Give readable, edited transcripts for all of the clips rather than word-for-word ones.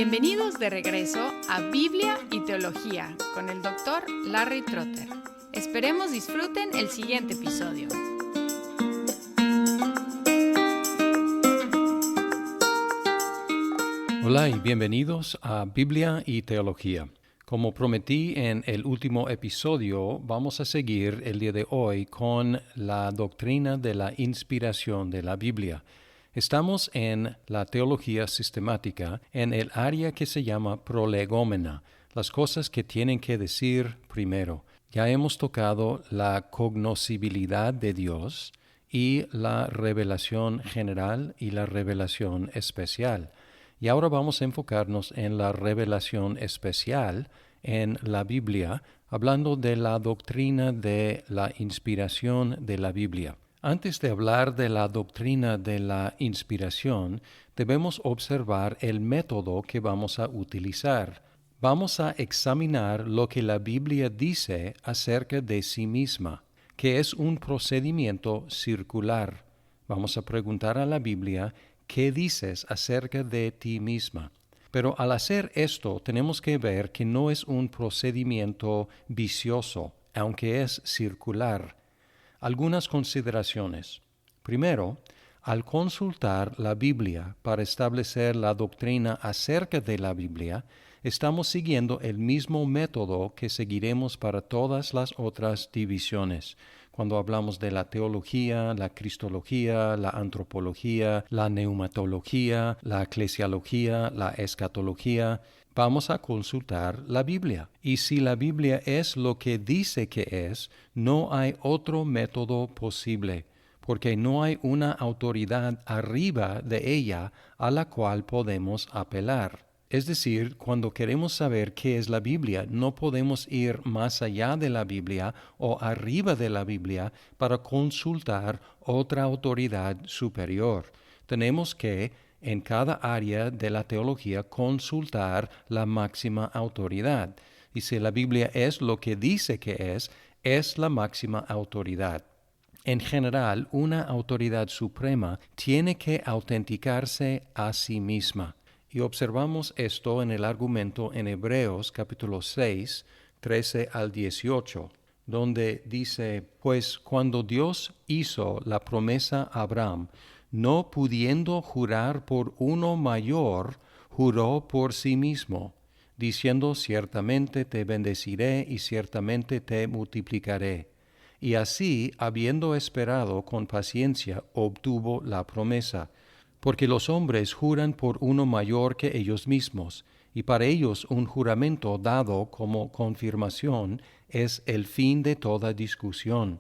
Bienvenidos de regreso a Biblia y Teología con el Dr. Larry Trotter. Esperemos disfruten el siguiente episodio. Hola y bienvenidos a Biblia y Teología. Como prometí en el último episodio, vamos a seguir el día de hoy con la doctrina de la inspiración de la Biblia. Estamos en la teología sistemática en el área que se llama prolegómena, las cosas que tienen que decir primero. Ya hemos tocado la cognoscibilidad de Dios y la revelación general y la revelación especial. Y ahora vamos a enfocarnos en la revelación especial en la Biblia, hablando de la doctrina de la inspiración de la Biblia. Antes de hablar de la doctrina de la inspiración, debemos observar el método que vamos a utilizar. Vamos a examinar lo que la Biblia dice acerca de sí misma, que es un procedimiento circular. Vamos a preguntar a la Biblia, ¿qué dices acerca de ti misma? Pero al hacer esto, tenemos que ver que no es un procedimiento vicioso, aunque es circular. Algunas consideraciones. Primero, al consultar la Biblia para establecer la doctrina acerca de la Biblia, estamos siguiendo el mismo método que seguiremos para todas las otras divisiones. Cuando hablamos de la teología, la cristología, la antropología, la neumatología, la eclesiología, la escatología, vamos a consultar la Biblia. Y si la Biblia es lo que dice que es, no hay otro método posible, porque no hay una autoridad arriba de ella a la cual podemos apelar. Es decir, cuando queremos saber qué es la Biblia, no podemos ir más allá de la Biblia o arriba de la Biblia para consultar otra autoridad superior. Tenemos que, en cada área de la teología, consultar la máxima autoridad. Y si la Biblia es lo que dice que es la máxima autoridad. En general, una autoridad suprema tiene que autenticarse a sí misma. Y observamos esto en el argumento en Hebreos capítulo 6, 13 al 18, donde dice, pues cuando Dios hizo la promesa a Abraham, no pudiendo jurar por uno mayor, juró por sí mismo, diciendo, ciertamente te bendeciré y ciertamente te multiplicaré. Y así, habiendo esperado con paciencia, obtuvo la promesa. Porque los hombres juran por uno mayor que ellos mismos, y para ellos un juramento dado como confirmación es el fin de toda discusión.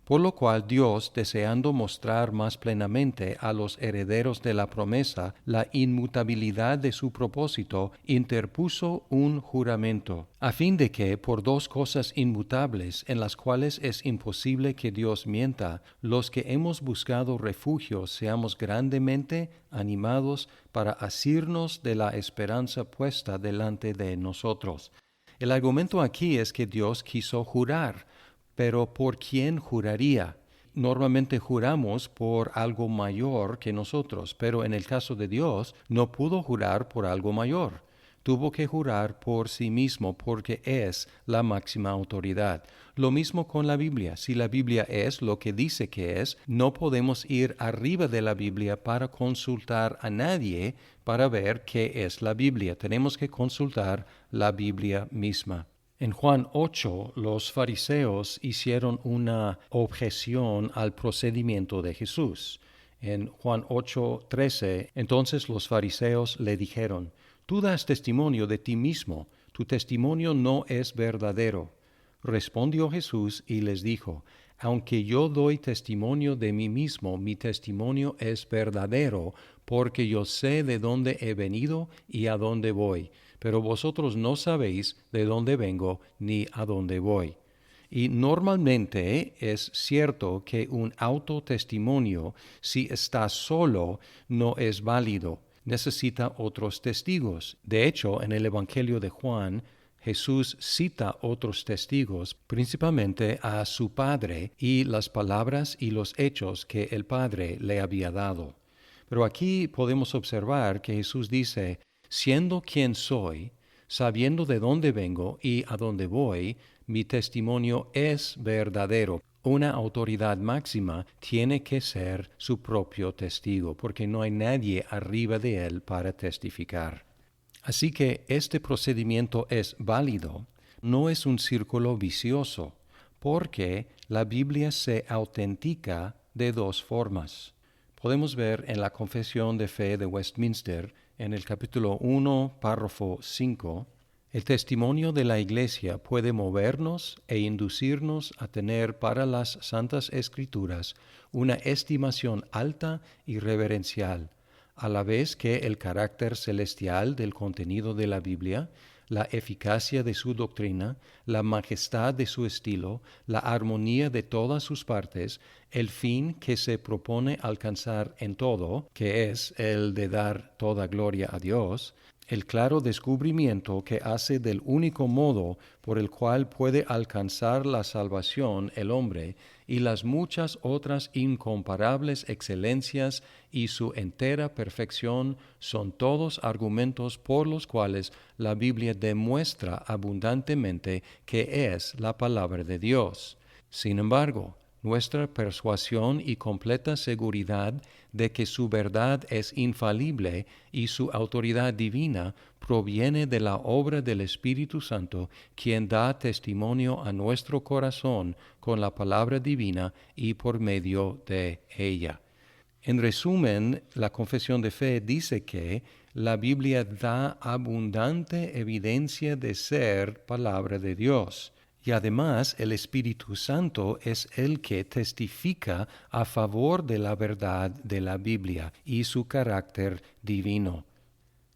Por lo cual Dios, deseando mostrar más plenamente a los herederos de la promesa la inmutabilidad de su propósito, interpuso un juramento, a fin de que, por dos cosas inmutables en las cuales es imposible que Dios mienta, los que hemos buscado refugio seamos grandemente animados para asirnos de la esperanza puesta delante de nosotros. El argumento aquí es que Dios quiso jurar, pero ¿por quién juraría? Normalmente juramos por algo mayor que nosotros, pero en el caso de Dios no pudo jurar por algo mayor. Tuvo que jurar por sí mismo porque es la máxima autoridad. Lo mismo con la Biblia. Si la Biblia es lo que dice que es, no podemos ir arriba de la Biblia para consultar a nadie para ver qué es la Biblia. Tenemos que consultar la Biblia misma. En Juan 8, los fariseos hicieron una objeción al procedimiento de Jesús. En Juan 8, 13, entonces los fariseos le dijeron, tú das testimonio de ti mismo, tu testimonio no es verdadero. Respondió Jesús y les dijo, aunque yo doy testimonio de mí mismo, mi testimonio es verdadero, porque yo sé de dónde he venido y a dónde voy. Pero vosotros no sabéis de dónde vengo ni a dónde voy. Y normalmente es cierto que un autotestimonio, si está solo, no es válido. Necesita otros testigos. De hecho, en el Evangelio de Juan, Jesús cita otros testigos, principalmente a su Padre y las palabras y los hechos que el Padre le había dado. Pero aquí podemos observar que Jesús dice, Siendo quien soy, sabiendo de dónde vengo y a dónde voy, mi testimonio es verdadero. Una autoridad máxima tiene que ser su propio testigo, porque no hay nadie arriba de él para testificar. Así que este procedimiento es válido, no es un círculo vicioso, porque la Biblia se autentica de dos formas. Podemos ver en la Confesión de Fe de Westminster, en el capítulo 1, párrafo 5, el testimonio de la Iglesia puede movernos e inducirnos a tener para las Santas Escrituras una estimación alta y reverencial, a la vez que el carácter celestial del contenido de la Biblia, la eficacia de su doctrina, la majestad de su estilo, la armonía de todas sus partes, el fin que se propone alcanzar en todo, que es el de dar toda gloria a Dios, el claro descubrimiento que hace del único modo por el cual puede alcanzar la salvación el hombre, y las muchas otras incomparables excelencias y su entera perfección son todos argumentos por los cuales la Biblia demuestra abundantemente que es la palabra de Dios. Sin embargo, nuestra persuasión y completa seguridad de que su verdad es infalible y su autoridad divina proviene de la obra del Espíritu Santo, quien da testimonio a nuestro corazón con la palabra divina y por medio de ella. En resumen, la confesión de fe dice que la Biblia da abundante evidencia de ser palabra de Dios. Y además el Espíritu Santo es el que testifica a favor de la verdad de la Biblia y su carácter divino.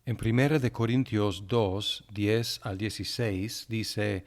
En 1 Corintios 2, 10 al 16 dice,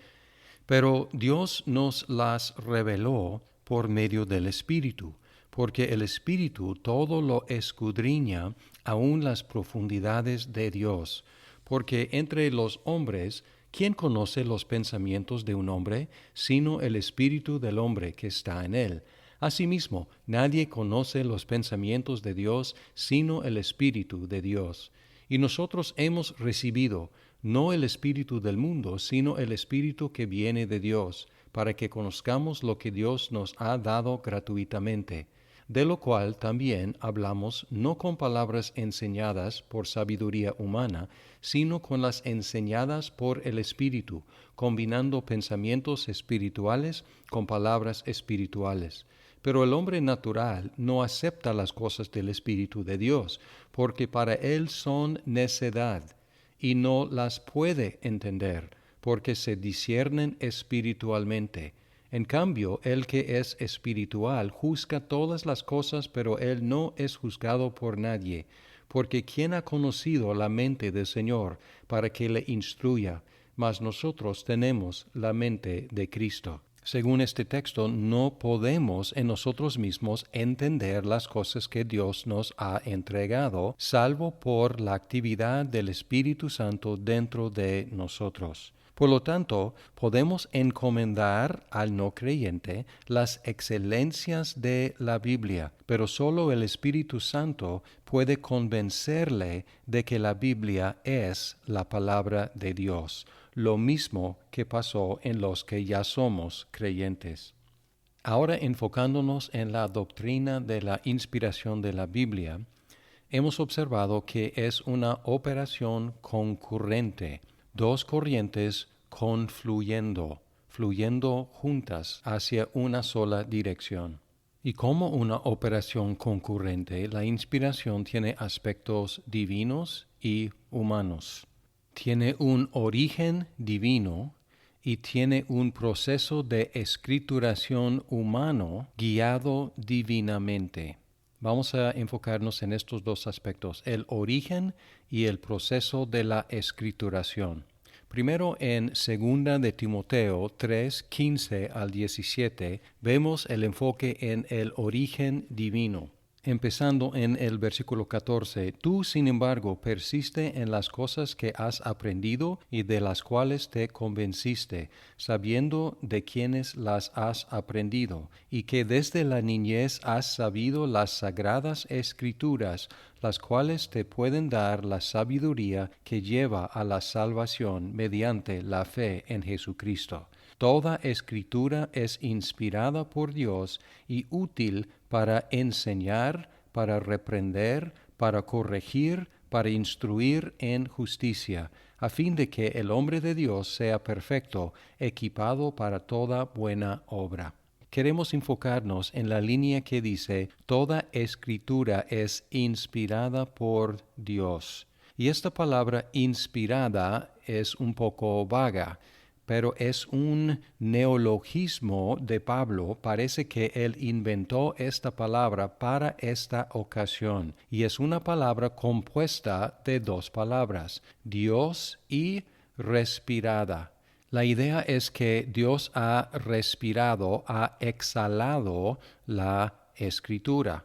pero Dios nos las reveló por medio del Espíritu, porque el Espíritu todo lo escudriña, aun las profundidades de Dios, porque entre los hombres, ¿quién conoce los pensamientos de un hombre, sino el espíritu del hombre que está en él? Asimismo, nadie conoce los pensamientos de Dios, sino el Espíritu de Dios. Y nosotros hemos recibido, no el espíritu del mundo, sino el Espíritu que viene de Dios, para que conozcamos lo que Dios nos ha dado gratuitamente. De lo cual también hablamos no con palabras enseñadas por sabiduría humana, sino con las enseñadas por el Espíritu, combinando pensamientos espirituales con palabras espirituales. Pero el hombre natural no acepta las cosas del Espíritu de Dios, porque para él son necedad, y no las puede entender, porque se disciernen espiritualmente. En cambio, el que es espiritual juzga todas las cosas, pero él no es juzgado por nadie, porque ¿quién ha conocido la mente del Señor para que le instruya? Mas nosotros tenemos la mente de Cristo. Según este texto, no podemos en nosotros mismos entender las cosas que Dios nos ha entregado, salvo por la actividad del Espíritu Santo dentro de nosotros. Por lo tanto, podemos encomendar al no creyente las excelencias de la Biblia, pero solo el Espíritu Santo puede convencerle de que la Biblia es la palabra de Dios, lo mismo que pasó en los que ya somos creyentes. Ahora, enfocándonos en la doctrina de la inspiración de la Biblia, hemos observado que es una operación concurrente, dos corrientes fluyendo juntas hacia una sola dirección. Y como una operación concurrente, la inspiración tiene aspectos divinos y humanos. Tiene un origen divino y tiene un proceso de escrituración humano guiado divinamente. Vamos a enfocarnos en estos dos aspectos, el origen y el proceso de la escrituración. Primero, en 2 de Timoteo 3, 15 al 17, vemos el enfoque en el origen divino. empezando en el versículo 14. Tú, sin embargo, persiste en las cosas que has aprendido y de las cuales te convenciste, sabiendo de quiénes las has aprendido, y que desde la niñez has sabido las sagradas escrituras, las cuales te pueden dar la sabiduría que lleva a la salvación mediante la fe en Jesucristo. Toda escritura es inspirada por Dios y útil para enseñar, para reprender, para corregir, para instruir en justicia, a fin de que el hombre de Dios sea perfecto, equipado para toda buena obra. Queremos enfocarnos en la línea que dice, toda escritura es inspirada por Dios. Y esta palabra inspirada es un poco vaga, pero es un neologismo de Pablo. Parece que él inventó esta palabra para esta ocasión, y es una palabra compuesta de dos palabras, Dios y respirada. La idea es que Dios ha respirado, ha exhalado la Escritura.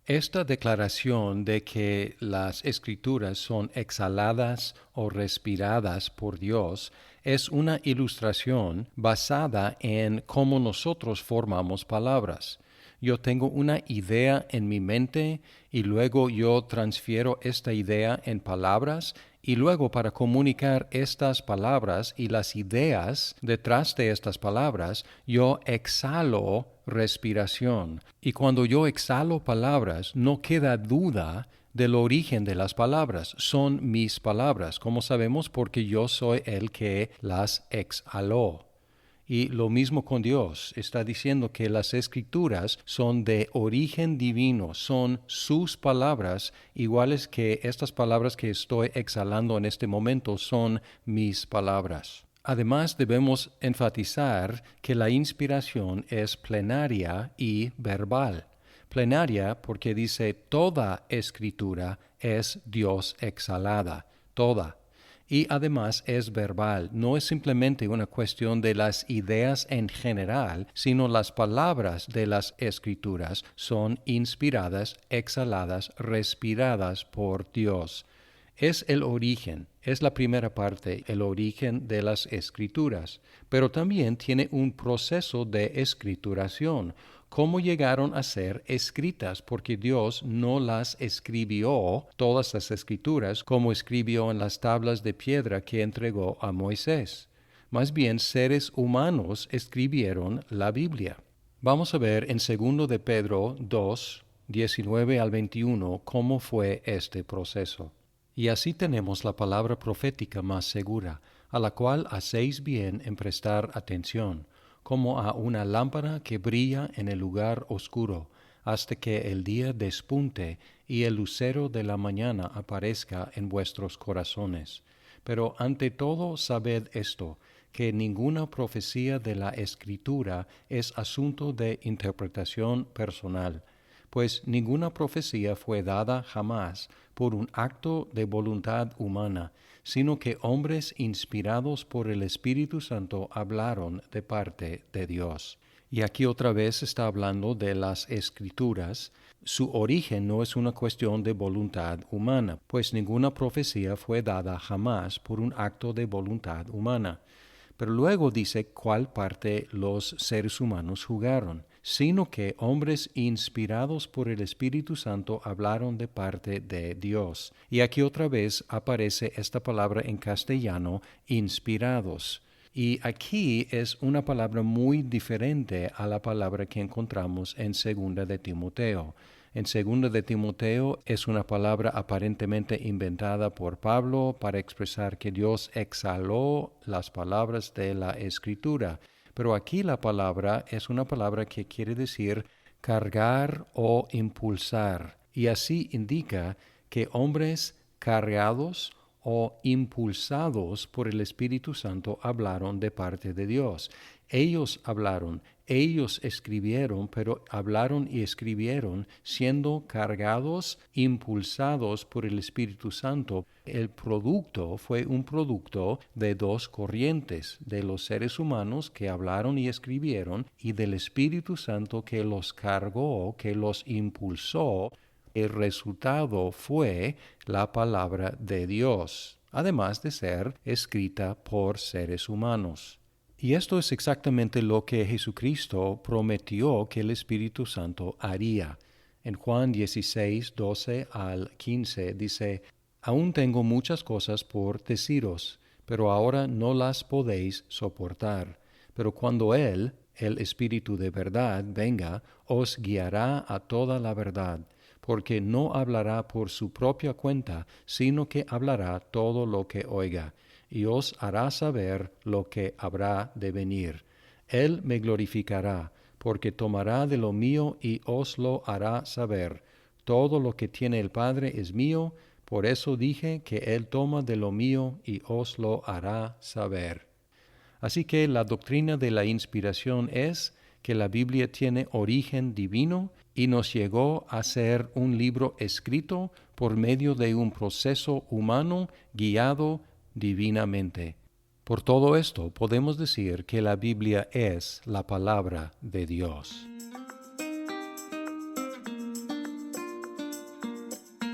Esta declaración de que las Escrituras son exhaladas o respiradas por Dios es una ilustración basada en cómo nosotros formamos palabras. Yo tengo una idea en mi mente y luego yo transfiero esta idea en palabras y luego para comunicar estas palabras y las ideas detrás de estas palabras, yo exhalo respiración. Y cuando yo exhalo palabras, no queda duda del origen de las palabras. Son mis palabras, como sabemos, porque yo soy el que las exhaló. Y lo mismo con Dios. Está diciendo que las Escrituras son de origen divino, son sus palabras, iguales que estas palabras que estoy exhalando en este momento son mis palabras. Además, debemos enfatizar que la inspiración es plenaria y verbal. Plenaria porque dice toda Escritura es Dios exhalada, toda. Y además es verbal, no es simplemente una cuestión de las ideas en general, sino las palabras de las Escrituras son inspiradas, exhaladas, respiradas por Dios. Es el origen, es la primera parte, el origen de las Escrituras, pero también tiene un proceso de escrituración. ¿Cómo llegaron a ser escritas? Porque Dios no las escribió, todas las Escrituras, como escribió en las tablas de piedra que entregó a Moisés. Más bien, seres humanos escribieron la Biblia. Vamos a ver en 2 de Pedro 2, 19 al 21, cómo fue este proceso. Y así tenemos la palabra profética más segura, a la cual hacéis bien en prestar atención, como a una lámpara que brilla en el lugar oscuro, hasta que el día despunte y el lucero de la mañana aparezca en vuestros corazones. Pero ante todo sabed esto, que ninguna profecía de la Escritura es asunto de interpretación personal, pues ninguna profecía fue dada jamás por un acto de voluntad humana, sino que hombres inspirados por el Espíritu Santo hablaron de parte de Dios. Y aquí otra vez está hablando de las Escrituras. Su origen no es una cuestión de voluntad humana, pues ninguna profecía fue dada jamás por un acto de voluntad humana. Pero luego dice cuál parte los seres humanos jugaron, sino que hombres inspirados por el Espíritu Santo hablaron de parte de Dios. Y aquí otra vez aparece esta palabra en castellano, inspirados. Y aquí es una palabra muy diferente a la palabra que encontramos en 2 de Timoteo. En 2 de Timoteo es una palabra aparentemente inventada por Pablo para expresar que Dios exhaló las palabras de la Escritura. Pero aquí la palabra es una palabra que quiere decir cargar o impulsar. Y así indica que hombres cargados o impulsados por el Espíritu Santo hablaron de parte de Dios. Ellos hablaron, ellos escribieron, pero hablaron y escribieron siendo cargados, impulsados por el Espíritu Santo. El producto fue un producto de dos corrientes, de los seres humanos que hablaron y escribieron y del Espíritu Santo que los cargó, que los impulsó. El resultado fue la palabra de Dios, además de ser escrita por seres humanos. Y esto es exactamente lo que Jesucristo prometió que el Espíritu Santo haría. En Juan 16, 12 al 15 dice: «Aún tengo muchas cosas por deciros, pero ahora no las podéis soportar. Pero cuando Él, el Espíritu de verdad, venga, os guiará a toda la verdad, porque no hablará por su propia cuenta, sino que hablará todo lo que oiga, y os hará saber lo que habrá de venir. Él me glorificará, porque tomará de lo mío y os lo hará saber. Todo lo que tiene el Padre es mío, por eso dije que Él toma de lo mío y os lo hará saber». Así que la doctrina de la inspiración es que la Biblia tiene origen divino y nos llegó a ser un libro escrito por medio de un proceso humano guiado divinamente. Por todo esto podemos decir que la Biblia es la palabra de Dios.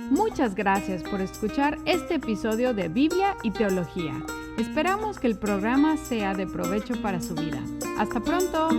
Muchas gracias por escuchar este episodio de Biblia y Teología. Esperamos que el programa sea de provecho para su vida. ¡Hasta pronto!